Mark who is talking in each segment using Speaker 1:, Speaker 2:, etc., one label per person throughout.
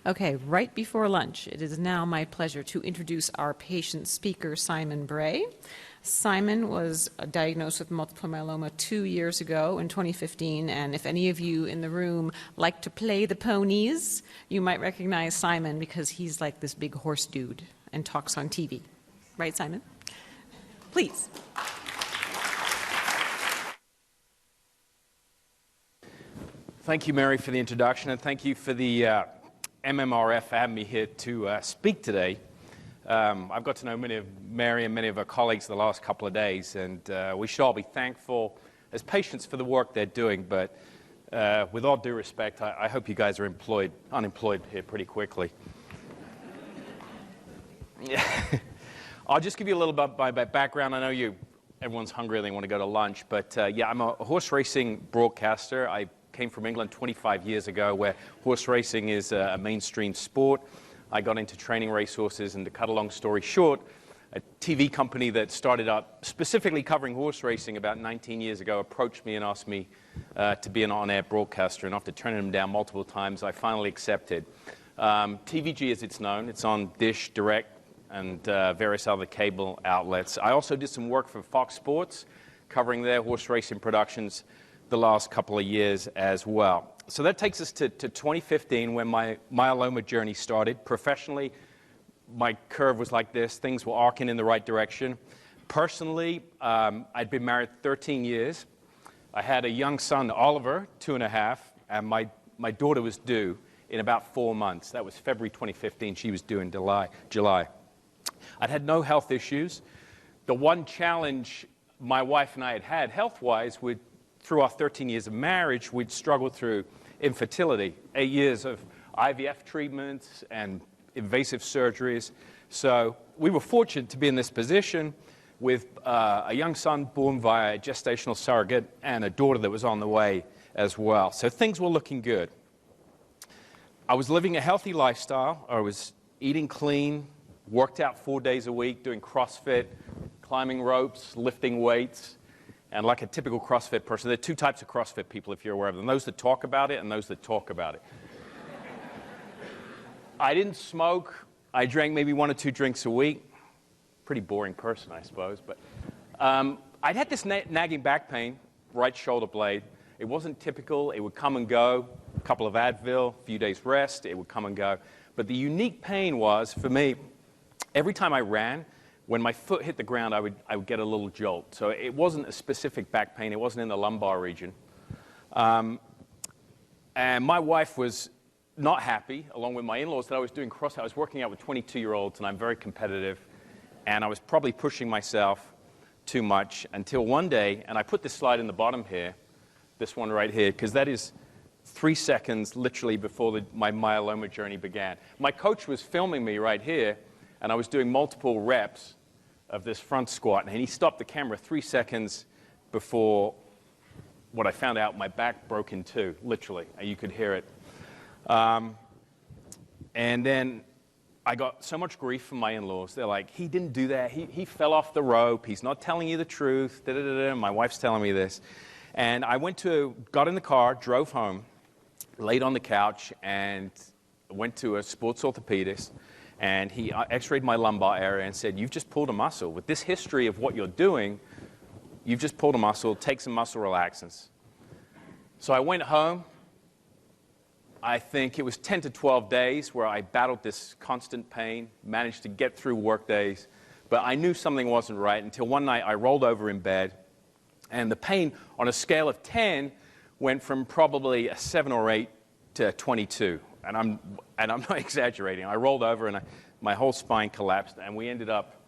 Speaker 1: Okay, right before lunch, it is now my pleasure to introduce our patient speaker, Simon Bray. Simon was diagnosed with multiple myeloma 2 years ago in 2015, and if any of you in the room like to play the ponies, you might recognize Simon because he's like this big horse dude and talks on TV. Right, Simon? Please.
Speaker 2: Thank you, Mary, for the introduction, and thank you for the MMRF for having me here to speak today. I've got to know many of Mary and many of her colleagues the last couple of days, and we should all be thankful as patients for the work they're doing, but with all due respect, I hope you guys are unemployed here pretty quickly. Yeah. I'll just give you a little bit of my background. I know everyone's hungry and they want to go to lunch, but yeah, I'm a horse racing broadcaster. I came from England 25 years ago, where horse racing is a mainstream sport. I got into training racehorses, and to cut a long story short, a TV company that started up specifically covering horse racing about 19 years ago approached me and asked me to be an on-air broadcaster, and after turning them down multiple times, I finally accepted. TVG, as it's known, it's on Dish, Direct, and various other cable outlets. I also did some work for Fox Sports, covering their horse racing productions the last couple of years as well. So that takes us to 2015, when my myeloma journey started. Professionally, my curve was like this. Things were arcing in the right direction. Personally, I'd been married 13 years. I had a young son, Oliver, 2.5, and my daughter was due in about 4 months. That was February 2015. She was due in July. I'd had no health issues. The one challenge my wife and I had health-wise through our 13 years of marriage, we'd struggled through infertility, 8 years of IVF treatments and invasive surgeries. So we were fortunate to be in this position with a young son born via a gestational surrogate and a daughter that was on the way as well. So things were looking good. I was living a healthy lifestyle. I was eating clean, worked out 4 days a week, doing CrossFit, climbing ropes, lifting weights. And like a typical CrossFit person, there are two types of CrossFit people, if you're aware of them: those that talk about it and those that talk about it. I didn't smoke. I drank maybe 1 or 2 drinks a week. Pretty boring person, I suppose. But I'd had this nagging back pain, right shoulder blade. It wasn't typical. It would come and go. A couple of Advil, a few days rest, it would come and go. But the unique pain was, for me, every time I ran, when my foot hit the ground, I would get a little jolt. So it wasn't a specific back pain. It wasn't in the lumbar region. And my wife was not happy, along with my in-laws, that I was doing CrossFit. I was working out with 22-year-olds, and I'm very competitive. And I was probably pushing myself too much until one day, and I put this slide in the bottom here, this one right here, because that is 3 seconds literally before my myeloma journey began. My coach was filming me right here, and I was doing multiple reps of this front squat, and he stopped the camera 3 seconds before what I found out my back broke in two, literally, and you could hear it. And then I got so much grief from my in-laws. They're like, he didn't do that. He fell off the rope. He's not telling you the truth. My wife's telling me this. And I got in the car, drove home, laid on the couch, and went to a sports orthopedist. And he x-rayed my lumbar area and said, you've just pulled a muscle. With this history of what you're doing, you've just pulled a muscle. Take some muscle relaxants. So I went home. I think it was 10 to 12 days where I battled this constant pain, managed to get through work days. But I knew something wasn't right until one night I rolled over in bed. And the pain, on a scale of 10, went from probably a 7 or 8 to 22. And I'm not exaggerating. I rolled over and my whole spine collapsed, and we ended up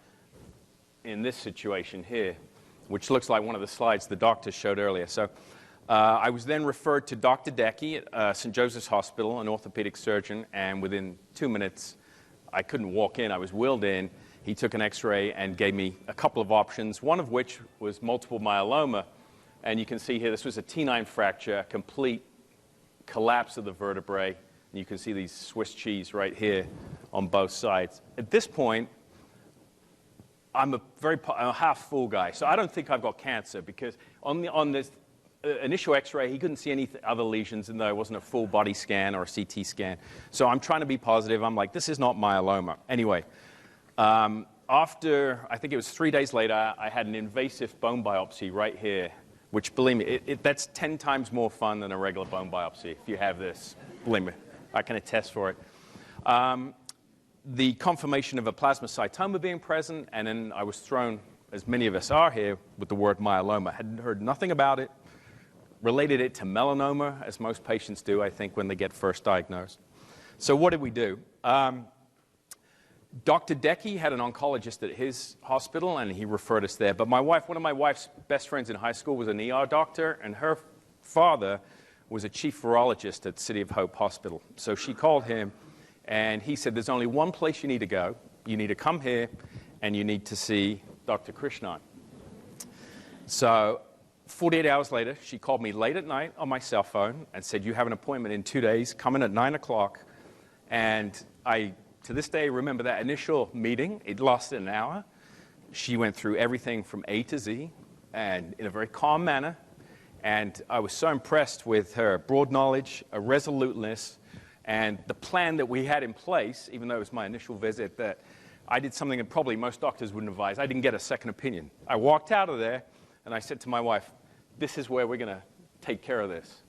Speaker 2: in this situation here, which looks like one of the slides the doctor showed earlier. So I was then referred to Dr. Decky at St. Joseph's Hospital, an orthopedic surgeon, and within 2 minutes, I couldn't walk in. I was wheeled in. He took an x-ray and gave me a couple of options, one of which was multiple myeloma. And you can see here, this was a T9 fracture, a complete collapse of the vertebrae. You can see these Swiss cheese right here on both sides. At this point, I'm a half full guy, so I don't think I've got cancer, because on initial x-ray, he couldn't see any other lesions, and there wasn't a full body scan or a CT scan. So I'm trying to be positive. I'm like, this is not myeloma. Anyway, after, I think it was 3 days later, I had an invasive bone biopsy right here, which, believe me, that's 10 times more fun than a regular bone biopsy if you have this. Believe me, I can attest for it. The confirmation of a plasmacytoma being present, and then I was thrown, as many of us are here, with the word myeloma. Had heard nothing about it, related it to melanoma, as most patients do, I think, when they get first diagnosed. So what did we do? Dr. Decky had an oncologist at his hospital, and he referred us there. But my wife, one of my wife's best friends in high school was an ER doctor, and her father was a chief virologist at City of Hope Hospital. So she called him, and he said, there's only one place you need to go. You need to come here, and you need to see Dr. Krishnan. So 48 hours later, she called me late at night on my cell phone and said, you have an appointment in 2 days, come in at 9 o'clock. And I, to this day, remember that initial meeting. It lasted an hour. She went through everything from A to Z, and in a very calm manner. And I was so impressed with her broad knowledge, a resoluteness, and the plan that we had in place, even though it was my initial visit, that I did something that probably most doctors wouldn't advise. I didn't get a second opinion. I walked out of there, and I said to my wife, this is where we're going to take care of this.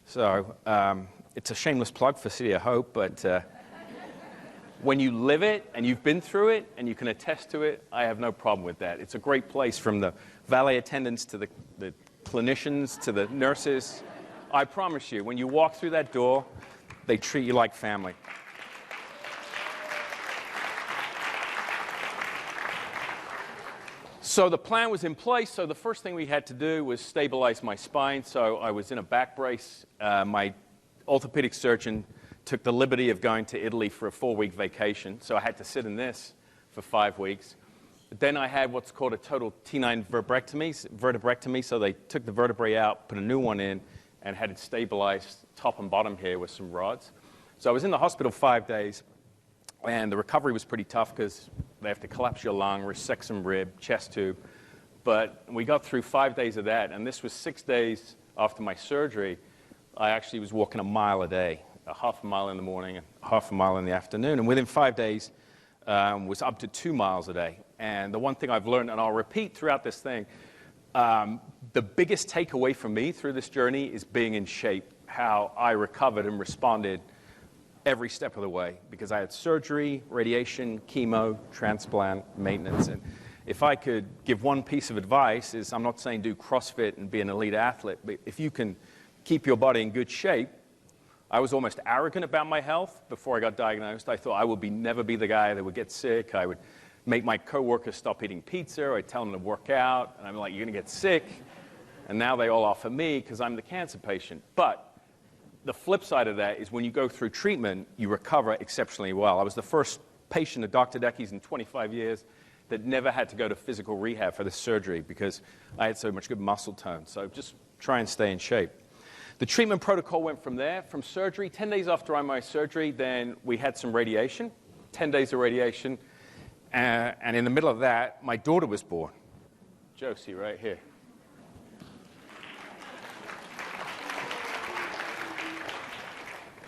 Speaker 2: So it's a shameless plug for City of Hope, but when you live it, and you've been through it, and you can attest to it, I have no problem with that. It's a great place, from the valet attendants to the clinicians to the nurses. I promise you, when you walk through that door, they treat you like family. So the plan was in place. So the first thing we had to do was stabilize my spine. So I was in a back brace. My orthopedic surgeon took the liberty of going to Italy for a 4-week vacation. So I had to sit in this for 5 weeks. Then I had what's called a total T9 vertebrectomy. So they took the vertebrae out, put a new one in, and had it stabilized top and bottom here with some rods. So I was in the hospital 5 days, and the recovery was pretty tough because they have to collapse your lung, resect some rib, chest tube. But we got through 5 days of that, and this was 6 days after my surgery. I actually was walking a mile a day, a half a mile in the morning, and half a mile in the afternoon. And within 5 days, was up to 2 miles a day. And the one thing I've learned, and I'll repeat throughout this thing, the biggest takeaway for me through this journey is being in shape, how I recovered and responded every step of the way, because I had surgery, radiation, chemo, transplant, maintenance. And if I could give one piece of advice, is I'm not saying do CrossFit and be an elite athlete, but if you can keep your body in good shape. I was almost arrogant about my health before I got diagnosed. I thought I would never be the guy that would get sick. I would make my coworkers stop eating pizza. I'd tell them to work out. And I'm like, you're going to get sick. And now they all offer me because I'm the cancer patient. But the flip side of that is when you go through treatment, you recover exceptionally well. I was the first patient at Dr. Decky's in 25 years that never had to go to physical rehab for this surgery because I had so much good muscle tone. So just try and stay in shape. The treatment protocol went from there, from surgery. 10 days after my surgery, then we had some radiation, 10 days of radiation. And in the middle of that, my daughter was born. Josie, right here.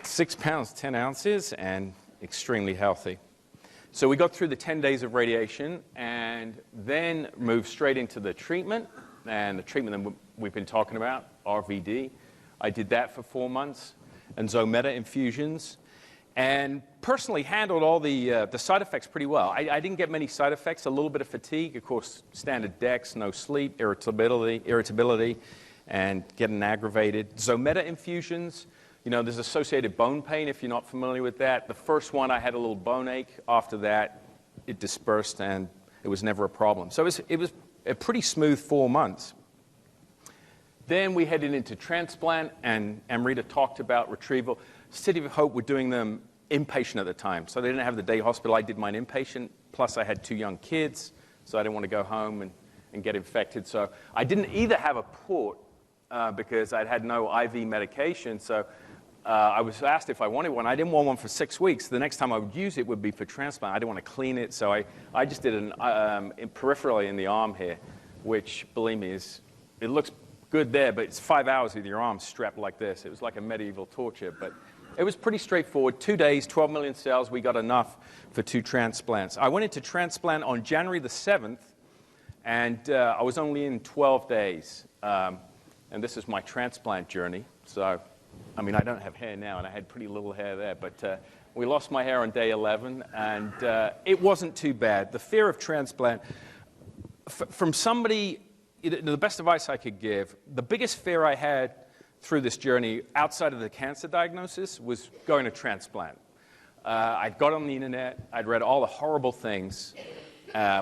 Speaker 2: Six pounds, 10 ounces, and extremely healthy. So we got through the 10 days of radiation and then moved straight into the treatment. And the treatment that we've been talking about, RVD. I did that for 4 months, and Zometa infusions, and personally handled all the side effects pretty well. I didn't get many side effects, a little bit of fatigue, of course, standard DEX, no sleep, irritability, and getting aggravated. Zometa infusions, you know, there's associated bone pain if you're not familiar with that. The first one, I had a little bone ache. After that, it dispersed, and it was never a problem. So it was a pretty smooth 4 months. Then we headed into transplant, and Amrita talked about retrieval. City of Hope were doing them inpatient at the time, so they didn't have the day hospital. I did mine inpatient, plus I had 2 young kids, so I didn't want to go home and get infected. So I didn't either have a port because I'd had no IV medication, so I was asked if I wanted one. I didn't want one for 6 weeks. The next time I would use it would be for transplant. I didn't want to clean it, so I just did it peripherally in the arm here, which, believe me, it looks good there, but it's 5 hours with your arms strapped like this. It was like a medieval torture, but it was pretty straightforward. 2 days, 12 million cells. We got enough for 2 transplants. I went into transplant on January the 7th, and I was only in 12 days. And this is my transplant journey. So, I mean, I don't have hair now, and I had pretty little hair there, but we lost my hair on day 11, and it wasn't too bad. The fear of transplant, from somebody, the best advice I could give, the biggest fear I had through this journey outside of the cancer diagnosis was going to transplant. I'd got on the internet, I'd read all the horrible things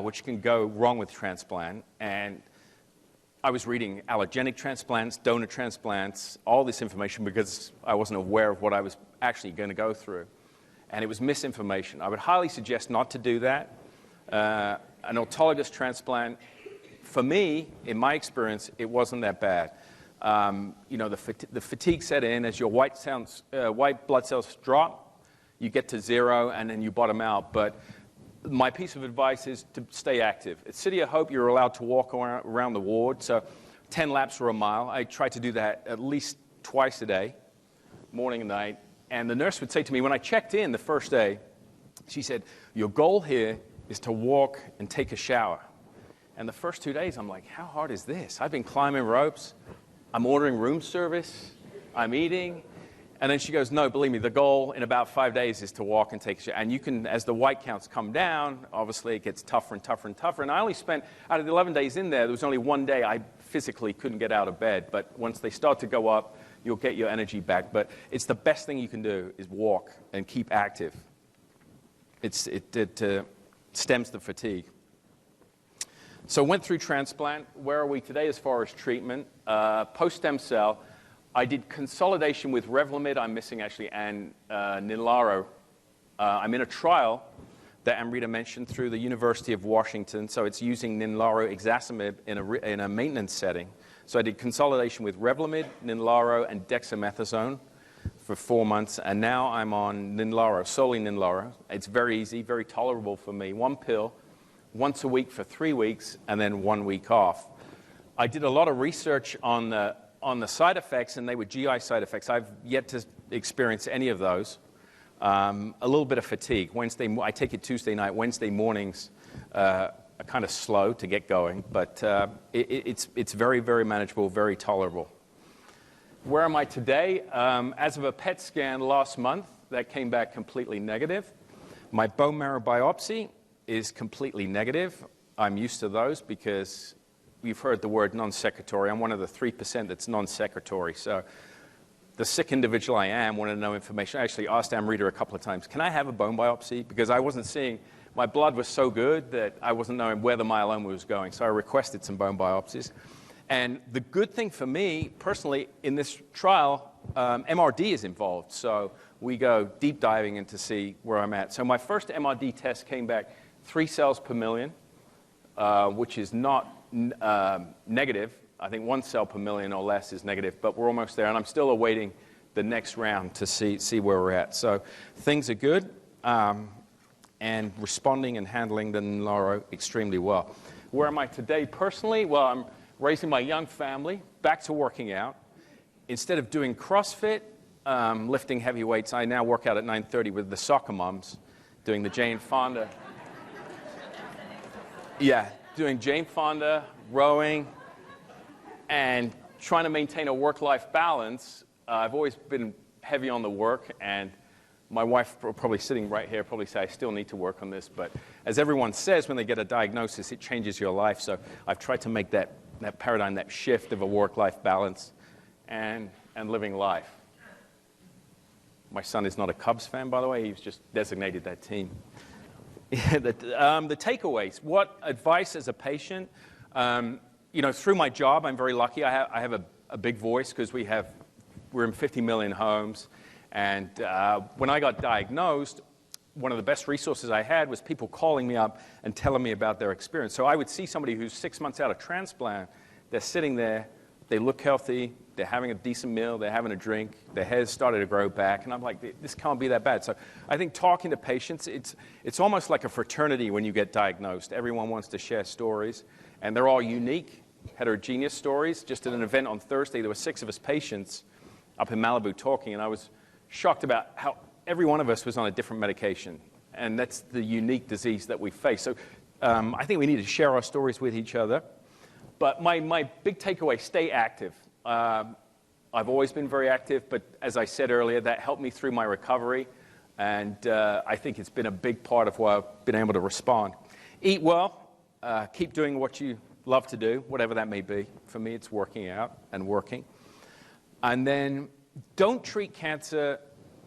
Speaker 2: which can go wrong with transplant, and I was reading allogenic transplants, donor transplants, all this information because I wasn't aware of what I was actually going to go through. And it was misinformation. I would highly suggest not to do that. An autologous transplant, for me, in my experience, it wasn't that bad. The fatigue set in as your white blood cells drop, you get to 0, and then you bottom out. But my piece of advice is to stay active. At City of Hope, you're allowed to walk around the ward, so 10 laps or a mile. I try to do that at least twice a day, morning and night. And the nurse would say to me, when I checked in the first day, she said, your goal here is to walk and take a shower. And the first 2 days, I'm like, how hard is this? I've been climbing ropes. I'm ordering room service. I'm eating. And then she goes, no, believe me, the goal in about 5 days is to walk and take a shower. And you can, as the white counts come down, obviously it gets tougher and tougher and tougher. And I only spent, out of the 11 days in there was only 1 day I physically couldn't get out of bed. But once they start to go up, you'll get your energy back. But it's the best thing you can do is walk and keep active. It stems the fatigue. So went through transplant. Where are we today as far as treatment? Post-stem cell. I did consolidation with Revlimid. I'm missing, actually, and Ninlaro. I'm in a trial that Amrita mentioned through the University of Washington. So it's using Ninlaro Ixazomib in a maintenance setting. So I did consolidation with Revlimid, Ninlaro, and dexamethasone for 4 months. And now I'm on Ninlaro, solely Ninlaro. It's very easy, very tolerable for me. 1 pill, once a week for 3 weeks, and then 1 week off. I did a lot of research on the side effects, and they were GI side effects. I've yet to experience any of those. A little bit of fatigue. I take it Tuesday night. Wednesday mornings are kind of slow to get going, but it's very, very manageable, very tolerable. Where am I today? As of a PET scan last month, that came back completely negative. My bone marrow biopsy is completely negative. I'm used to those because you've heard the word non-secretory. I'm one of the 3% that's non-secretory. So the sick individual I am wanted to know information. I actually asked Amrita a couple of times, can I have a bone biopsy? Because I wasn't seeing, my blood was so good that I wasn't knowing where the myeloma was going. So I requested some bone biopsies. And the good thing for me, personally, in this trial, MRD is involved. So we go deep diving in to see where I'm at. So my first MRD test came back 3 cells per million, which is not negative. I think 1 cell per million or less is negative, but we're almost there. And I'm still awaiting the next round to see where we're at. So things are good, and responding and handling the Ninlaro extremely well. Where am I today personally? Well, I'm raising my young family, back to working out. Instead of doing CrossFit, lifting heavy weights, I now work out at 9:30 with the soccer moms, doing the Jane Fonda. Yeah, doing Jane Fonda, rowing, and trying to maintain a work-life balance. I've always been heavy on the work, and my wife, probably sitting right here, probably say I still need to work on this. But as everyone says, when they get a diagnosis, it changes your life. So I've tried to make that paradigm, that shift of a work-life balance and living life. My son is not a Cubs fan, by the way. He's just designated that team. The takeaways. What advice as a patient? Through my job, I'm very lucky. I have a big voice because we're in 50 million homes. And when I got diagnosed, one of the best resources I had was people calling me up and telling me about their experience. So I would see somebody who's 6 months out of transplant. They're sitting there. They look healthy. They're having a decent meal. They're having a drink. Their hair's started to grow back. And I'm like, this can't be that bad. So I think talking to patients, it's almost like a fraternity when you get diagnosed. Everyone wants to share stories. And they're all unique. heterogeneous stories. Just at an event on Thursday, there were 6 of us patients up in Malibu talking, and I was shocked about how every one of us was on a different medication. And that's the unique disease that we face. So I think we need to share our stories with each other. But my big takeaway, stay active. I've always been very active, but as I said earlier, that helped me through my recovery. And I think it's been a big part of why I've been able to respond. Eat well. Keep doing what you love to do, whatever that may be. For me, it's working out and working. And then don't treat cancer,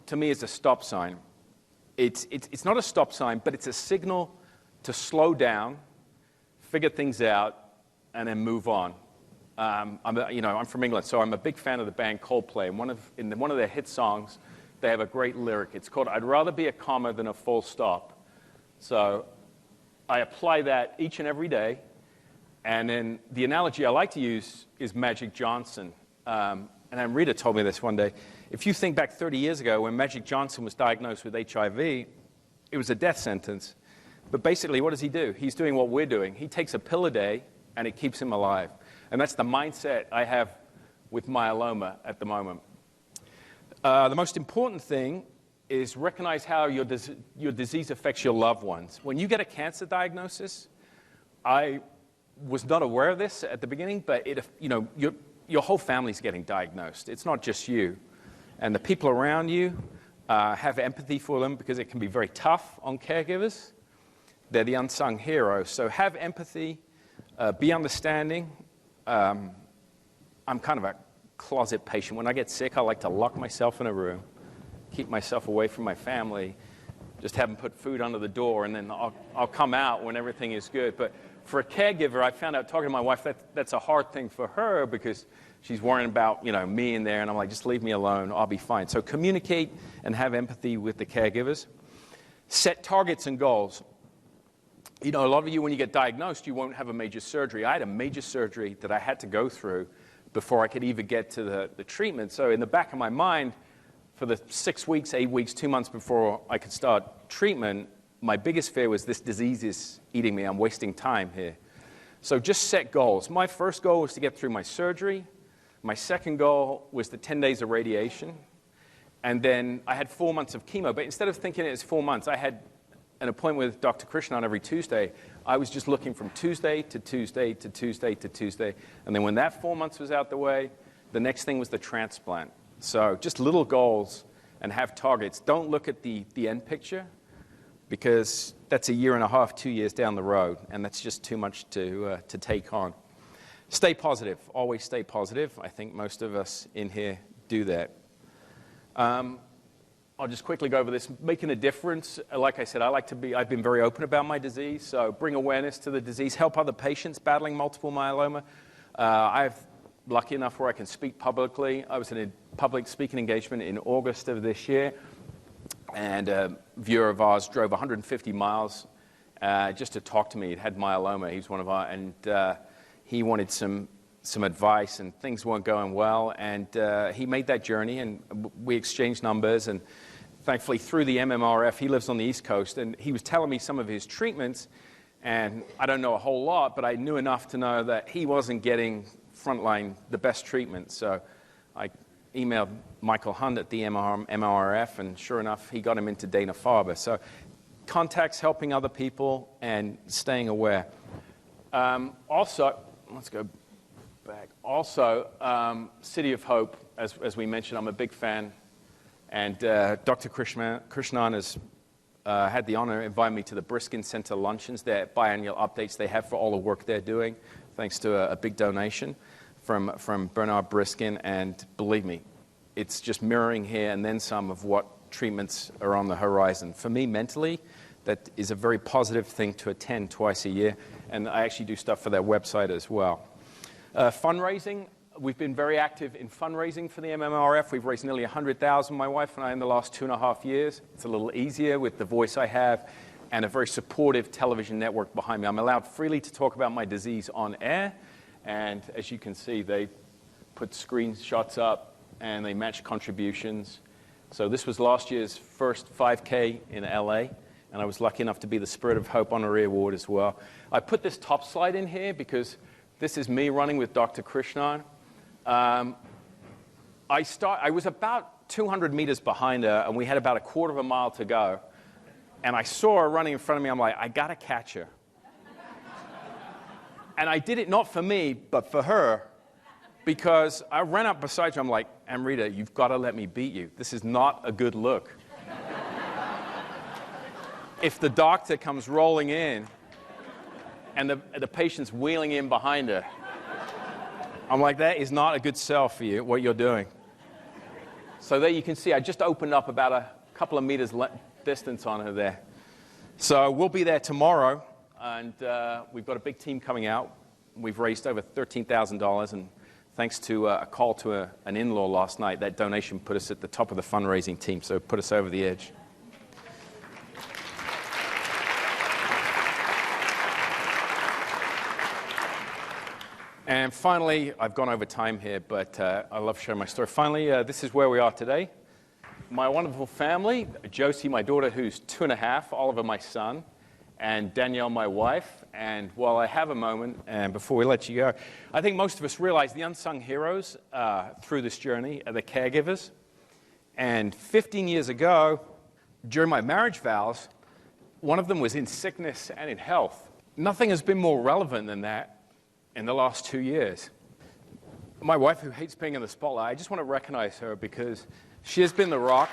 Speaker 2: to me, as a stop sign. It's not a stop sign, but it's a signal to slow down, figure things out, and then move on. I'm from England, so I'm a big fan of the band Coldplay. And in one of their hit songs, they have a great lyric. It's called, "I'd rather be a comma than a full stop." So I apply that each and every day. And then the analogy I like to use is Magic Johnson. And then Rita told me this one day. If you think back 30 years ago when Magic Johnson was diagnosed with HIV, it was a death sentence. But basically, what does he do? He's doing what we're doing. He takes a pill a day, and it keeps him alive. And that's the mindset I have with myeloma at the moment. The most important thing is recognize how your disease affects your loved ones. When you get a cancer diagnosis, I was not aware of this at the beginning, but your whole family's getting diagnosed. It's not just you. And the people around you have empathy for them because it can be very tough on caregivers. They're the unsung heroes. So have empathy, be understanding. I'm kind of a closet patient. When I get sick, I like to lock myself in a room, keep myself away from my family, just have them put food under the door, and then I'll come out when everything is good. But for a caregiver, I found out talking to my wife that's a hard thing for her because she's worrying about me in there, and I'm like, just leave me alone, I'll be fine. So communicate and have empathy with the caregivers. Set targets and goals. A lot of you, when you get diagnosed, you won't have a major surgery. I had a major surgery that I had to go through before I could even get to the treatment. So in the back of my mind, for the 6 weeks, 8 weeks, 2 months before I could start treatment, my biggest fear was this disease is eating me. I'm wasting time here. So just set goals. My first goal was to get through my surgery. My second goal was the 10 days of radiation. And then I had 4 months of chemo. But instead of thinking it as 4 months, I had an appointment with Dr. Krishnan every Tuesday. I was just looking from Tuesday to Tuesday to Tuesday to Tuesday. And then when that 4 months was out the way, the next thing was the transplant. So just little goals and have targets. Don't look at the end picture because that's a year and a half, 2 years down the road, and that's just too much to take on. Stay positive. Always stay positive. I think most of us in here do that. I'll just quickly go over this. Making a difference. Like I said, I've been very open about my disease, so bring awareness to the disease, help other patients battling multiple myeloma. I'm lucky enough where I can speak publicly. I was in a public speaking engagement in August of this year, and a viewer of ours drove 150 miles just to talk to me. He had myeloma. He's one of our, and he wanted some advice, and things weren't going well, and he made that journey, and we exchanged numbers, and thankfully through the MMRF, he lives on the East Coast, and he was telling me some of his treatments, and I don't know a whole lot, but I knew enough to know that he wasn't getting frontline the best treatment. So I emailed Michael Hunt at the MMRF, and sure enough, he got him into Dana-Farber. So contacts, helping other people, and staying aware. Also, let's go back. Also, City of Hope, as we mentioned, I'm a big fan. And Dr. Krishnan has had the honor of inviting me to the Briskin Center luncheons, their biannual updates they have for all the work they're doing, thanks to a big donation from Bernard Briskin. And believe me, it's just mirroring here and then some of what treatments are on the horizon. For me, mentally, that is a very positive thing to attend twice a year. And I actually do stuff for their website as well. Fundraising. We've been very active in fundraising for the MMRF. We've raised nearly $100,000, my wife and I, in the last 2.5 years. It's a little easier with the voice I have and a very supportive television network behind me. I'm allowed freely to talk about my disease on air. And as you can see, they put screenshots up and they match contributions. So this was last year's first 5K in LA. And I was lucky enough to be the Spirit of Hope Honorary Award as well. I put this top slide in here because This is me running with Dr. Krishnan. I was about 200 meters behind her, and we had about a quarter of a mile to go. And I saw her running in front of me. I'm like, I got to catch her. And I did it not for me, but for her, because I ran up beside her. I'm like, Amrita, you've got to let me beat you. This is not a good look. If the doctor comes rolling in and the patient's wheeling in behind her, I'm like, that is not a good sell for you, what you're doing. So there you can see, I just opened up about a couple of meters distance on her there. So we'll be there tomorrow, and we've got a big team coming out. We've raised over $13,000, and thanks to a call to an in-law last night, that donation put us at the top of the fundraising team, so it put us over the edge. And finally, I've gone over time here, but I love sharing my story. Finally, this is where we are today. My wonderful family, Josie, my daughter, who's 2.5, Oliver, my son, and Danielle, my wife. And while I have a moment, and before we let you go, I think most of us realize the unsung heroes through this journey are the caregivers. And 15 years ago, during my marriage vows, one of them was in sickness and in health. Nothing has been more relevant than that in the last 2 years. My wife, who hates being in the spotlight, I just want to recognize her because she has been the rock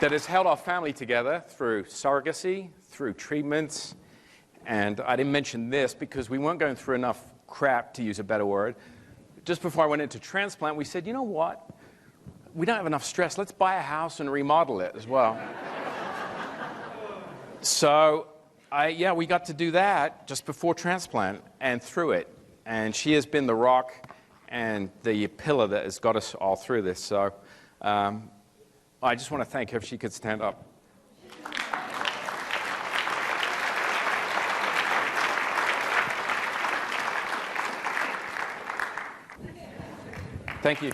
Speaker 2: that has held our family together through surrogacy, through treatments, and I didn't mention this because we weren't going through enough crap, to use a better word. Just before I went into transplant, we said, you know what? We don't have enough stress. Let's buy a house and remodel it as well. So, we got to do that just before transplant and through it. And she has been the rock and the pillar that has got us all through this. So I just want to thank her if she could stand up. Thank you.